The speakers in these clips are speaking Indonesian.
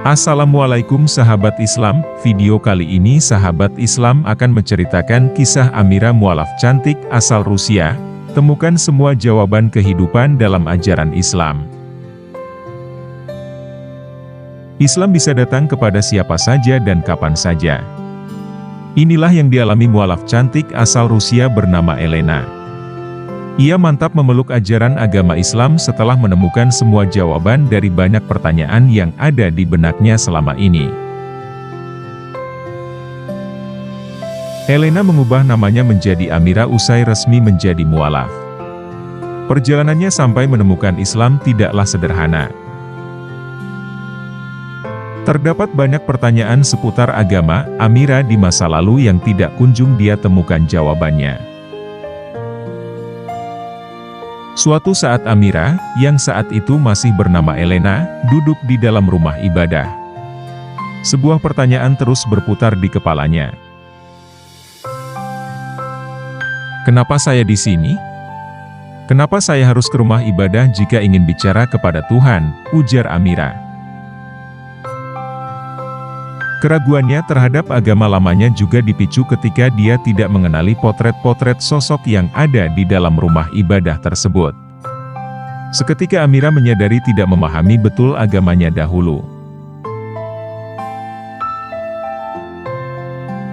Assalamualaikum sahabat Islam, video kali ini sahabat Islam akan menceritakan kisah Amira mualaf cantik asal Rusia. Temukan semua jawaban kehidupan dalam ajaran Islam. Islam bisa datang kepada siapa saja dan kapan saja. Inilah yang dialami mualaf cantik asal Rusia bernama Elena. Ia mantap memeluk ajaran agama Islam setelah menemukan semua jawaban dari banyak pertanyaan yang ada di benaknya selama ini. Elena mengubah namanya menjadi Amira usai resmi menjadi mualaf. Perjalanannya sampai menemukan Islam tidaklah sederhana. Terdapat banyak pertanyaan seputar agama Amira di masa lalu yang tidak kunjung dia temukan jawabannya. Suatu saat Amira, yang saat itu masih bernama Elena, duduk di dalam rumah ibadah. Sebuah pertanyaan terus berputar di kepalanya. Kenapa saya di sini? Kenapa saya harus ke rumah ibadah jika ingin bicara kepada Tuhan? Ujar Amira. Keraguannya terhadap agama lamanya juga dipicu ketika dia tidak mengenali potret-potret sosok yang ada di dalam rumah ibadah tersebut. Seketika Amira menyadari tidak memahami betul agamanya dahulu.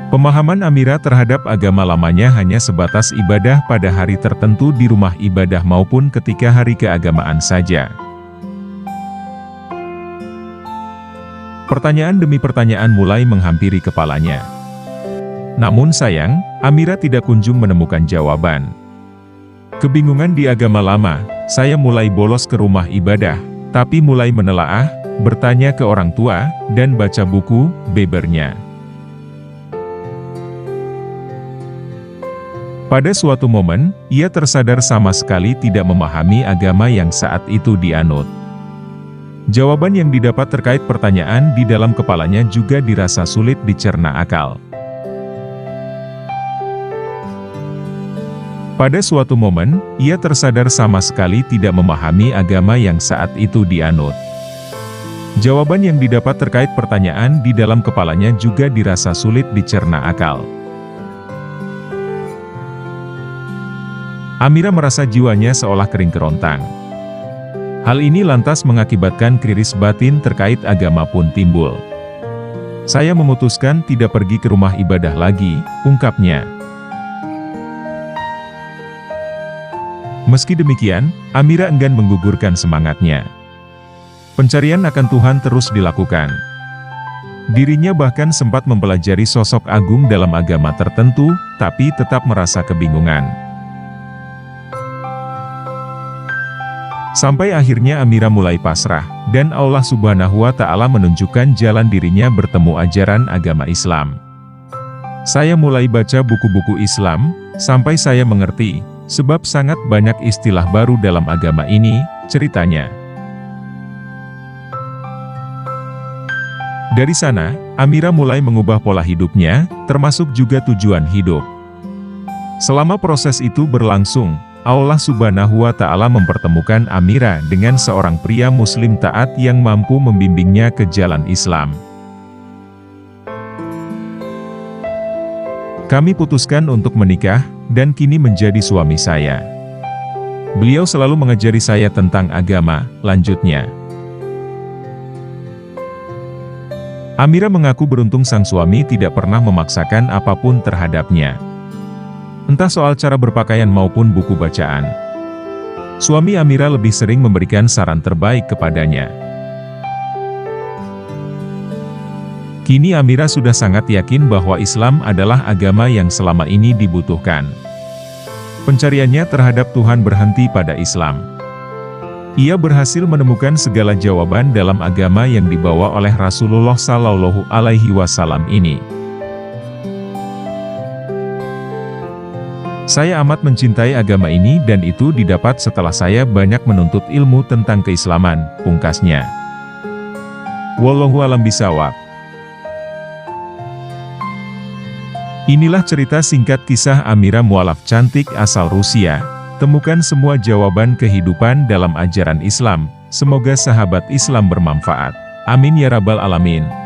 Pemahaman Amira terhadap agama lamanya hanya sebatas ibadah pada hari tertentu di rumah ibadah maupun ketika hari keagamaan saja. Pertanyaan demi pertanyaan mulai menghampiri kepalanya. Namun sayang, Amira tidak kunjung menemukan jawaban. Kebingungan di agama lama, saya mulai bolos ke rumah ibadah, tapi mulai menelaah, bertanya ke orang tua, dan baca buku, bebernya. Pada suatu momen, ia tersadar sama sekali tidak memahami agama yang saat itu dianut. Jawaban yang didapat terkait pertanyaan di dalam kepalanya juga dirasa sulit dicerna akal. Pada suatu momen, ia tersadar sama sekali tidak memahami agama yang saat itu dianut. Jawaban yang didapat terkait pertanyaan di dalam kepalanya juga dirasa sulit dicerna akal. Amira merasa jiwanya seolah kering kerontang. Hal ini lantas mengakibatkan krisis batin terkait agama pun timbul. Saya memutuskan tidak pergi ke rumah ibadah lagi, ungkapnya. Meski demikian, Amira enggan menggugurkan semangatnya. Pencarian akan Tuhan terus dilakukan. Dirinya bahkan sempat mempelajari sosok agung dalam agama tertentu, tapi tetap merasa kebingungan. Sampai akhirnya Amira mulai pasrah, dan Allah Subhanahu wa Ta'ala menunjukkan jalan dirinya bertemu ajaran agama Islam. Saya mulai baca buku-buku Islam, sampai saya mengerti, sebab sangat banyak istilah baru dalam agama ini, ceritanya. Dari sana, Amira mulai mengubah pola hidupnya, termasuk juga tujuan hidup. Selama proses itu berlangsung, Allah Subhanahu wa Ta'ala mempertemukan Amira dengan seorang pria muslim taat yang mampu membimbingnya ke jalan Islam. Kami putuskan untuk menikah, dan kini menjadi suami saya. Beliau selalu mengajari saya tentang agama, lanjutnya. Amira mengaku beruntung sang suami tidak pernah memaksakan apapun terhadapnya. Entah soal cara berpakaian maupun buku bacaan. Suami Amira lebih sering memberikan saran terbaik kepadanya. Kini Amira sudah sangat yakin bahwa Islam adalah agama yang selama ini dibutuhkan. Pencariannya terhadap Tuhan berhenti pada Islam. Ia berhasil menemukan segala jawaban dalam agama yang dibawa oleh Rasulullah Shallallahu Alaihi Wasallam ini. Saya amat mencintai agama ini dan itu didapat setelah saya banyak menuntut ilmu tentang keislaman, pungkasnya. Wallahu a'lam bishawab. Inilah cerita singkat kisah Amira mualaf cantik asal Rusia. Temukan semua jawaban kehidupan dalam ajaran Islam. Semoga sahabat Islam bermanfaat. Amin ya rabbal alamin.